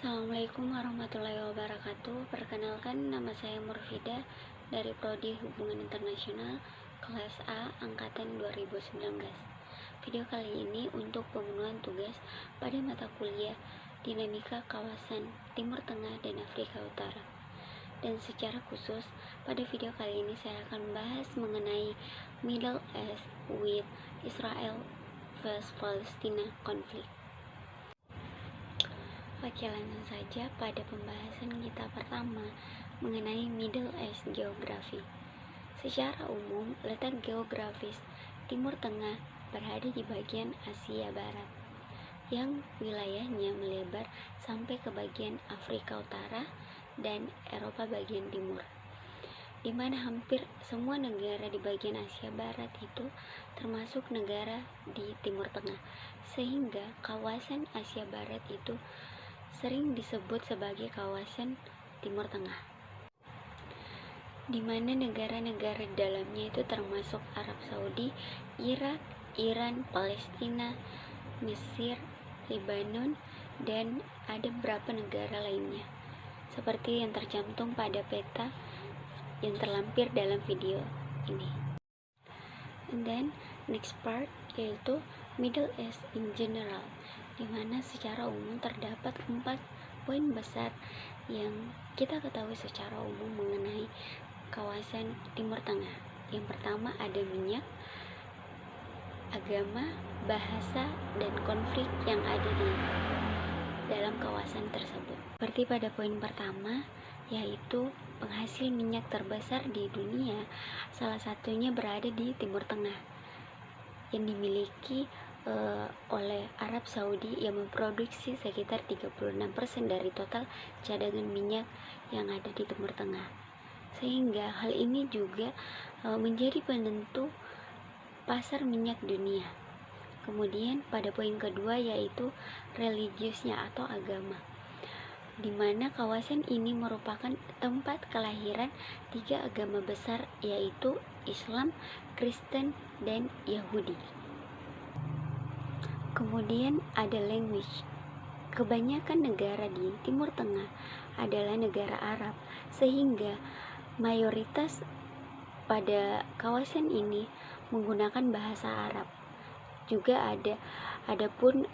Assalamualaikum warahmatullahi wabarakatuh. Perkenalkan, nama saya Murfida dari Prodi Hubungan Internasional kelas A angkatan 2019. Video kali ini untuk pemenuhan tugas pada mata kuliah Dinamika Kawasan Timur Tengah dan Afrika Utara. Dan secara khusus, pada video kali ini saya akan membahas mengenai Middle East with Israel vs Palestina conflict. Oke, langsung saja pada pembahasan kita pertama mengenai Middle East Geografi. Secara umum, letak geografis Timur Tengah berada di bagian Asia Barat, yang wilayahnya melebar sampai ke bagian Afrika Utara dan Eropa bagian timur, di mana hampir semua negara di bagian Asia Barat itu termasuk negara di Timur Tengah, sehingga kawasan Asia Barat itu sering disebut sebagai kawasan Timur Tengah, di mana negara-negara dalamnya itu termasuk Arab Saudi, Irak, Iran, Palestina, Mesir, Lebanon, dan ada beberapa negara lainnya, seperti yang tercantum pada peta yang terlampir dalam video ini. And then next part yaitu Middle East in general, di mana secara umum terdapat 4 poin besar yang kita ketahui secara umum mengenai kawasan Timur Tengah. Yang pertama ada minyak, agama, bahasa, dan konflik yang ada di dalam kawasan tersebut. Seperti pada poin pertama, yaitu penghasil minyak terbesar di dunia, salah satunya berada di Timur Tengah, yang dimiliki oleh Arab Saudi yang memproduksi sekitar 36% dari total cadangan minyak yang ada di Timur Tengah. Sehingga hal ini juga menjadi penentu pasar minyak dunia. Kemudian pada poin kedua yaitu religiusnya atau agama, di mana kawasan ini merupakan tempat kelahiran 3 agama besar, yaitu Islam, Kristen, dan Yahudi. Kemudian ada language. Kebanyakan negara di Timur Tengah adalah negara Arab, sehingga mayoritas pada kawasan ini menggunakan bahasa Arab. Juga adapun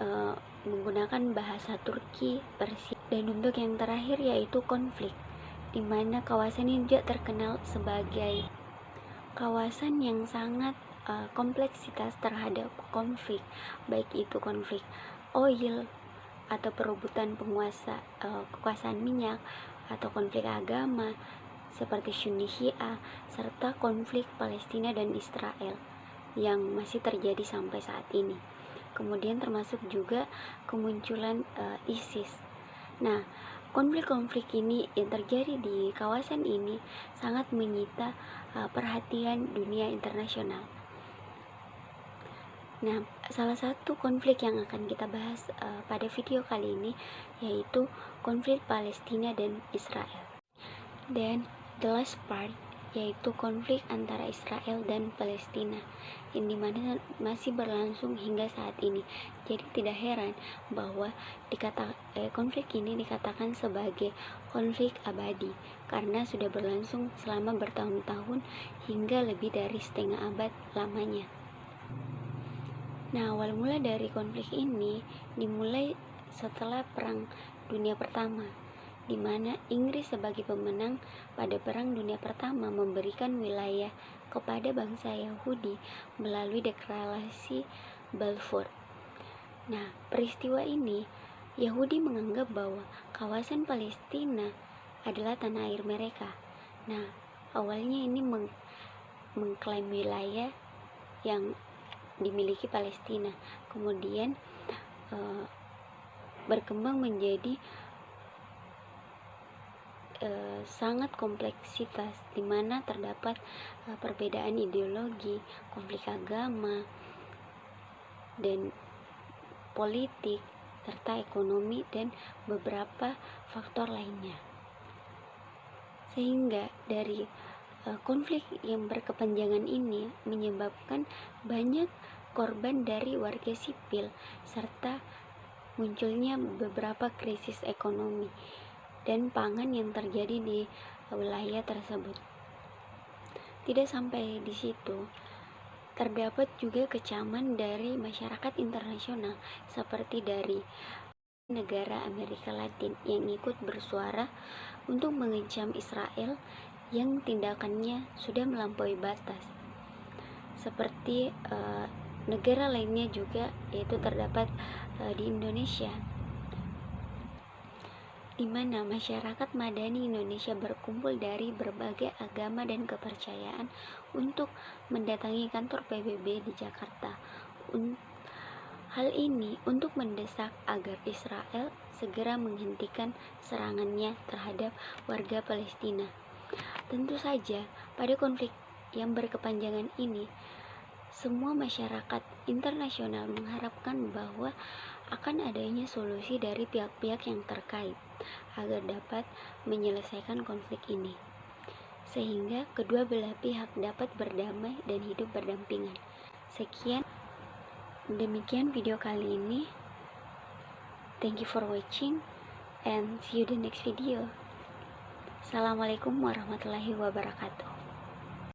menggunakan bahasa Turki, Persia. Dan untuk yang terakhir yaitu konflik, di mana kawasan ini juga terkenal sebagai kawasan yang sangat kompleksitas terhadap konflik, baik itu konflik oil atau perebutan kekuasaan minyak, atau konflik agama seperti Sunni Syiah, serta konflik Palestina dan Israel yang masih terjadi sampai saat ini. Kemudian termasuk juga kemunculan ISIS. Nah, konflik-konflik ini yang terjadi di kawasan ini sangat menyita perhatian dunia internasional. Nah, salah satu konflik yang akan kita bahas pada video kali ini yaitu konflik Palestina dan Israel. Dan the last part yaitu konflik antara Israel dan Palestina, yang dimana masih berlangsung hingga saat ini. Jadi tidak heran bahwa konflik ini dikatakan sebagai konflik abadi karena sudah berlangsung selama bertahun-tahun hingga lebih dari setengah abad lamanya. Nah, awal mula dari konflik ini dimulai setelah Perang Dunia Pertama, di mana Inggris sebagai pemenang pada Perang Dunia Pertama memberikan wilayah kepada bangsa Yahudi melalui deklarasi Balfour. Nah, peristiwa ini Yahudi menganggap bahwa kawasan Palestina adalah tanah air mereka. Nah, awalnya ini mengklaim wilayah yang dimiliki Palestina, kemudian berkembang menjadi sangat kompleksitas, di mana terdapat perbedaan ideologi, konflik agama, dan politik, serta ekonomi, dan beberapa faktor lainnya. Sehingga dari konflik yang berkepanjangan ini menyebabkan banyak korban dari warga sipil serta munculnya beberapa krisis ekonomi dan pangan yang terjadi di wilayah tersebut. Tidak sampai di situ, terdapat juga kecaman dari masyarakat internasional seperti dari negara Amerika Latin yang ikut bersuara untuk mengecam Israel yang tindakannya sudah melampaui batas. Seperti negara lainnya juga, yaitu terdapat di Indonesia, di mana masyarakat madani Indonesia berkumpul dari berbagai agama dan kepercayaan untuk mendatangi kantor PBB di Jakarta. Hal ini untuk mendesak agar Israel segera menghentikan serangannya terhadap warga Palestina. Tentu saja, pada konflik yang berkepanjangan ini, semua masyarakat internasional mengharapkan bahwa akan adanya solusi dari pihak-pihak yang terkait agar dapat menyelesaikan konflik ini, sehingga kedua belah pihak dapat berdamai dan hidup berdampingan. Demikian video kali ini. Thank you for watching and see you the next video. Assalamualaikum warahmatullahi wabarakatuh.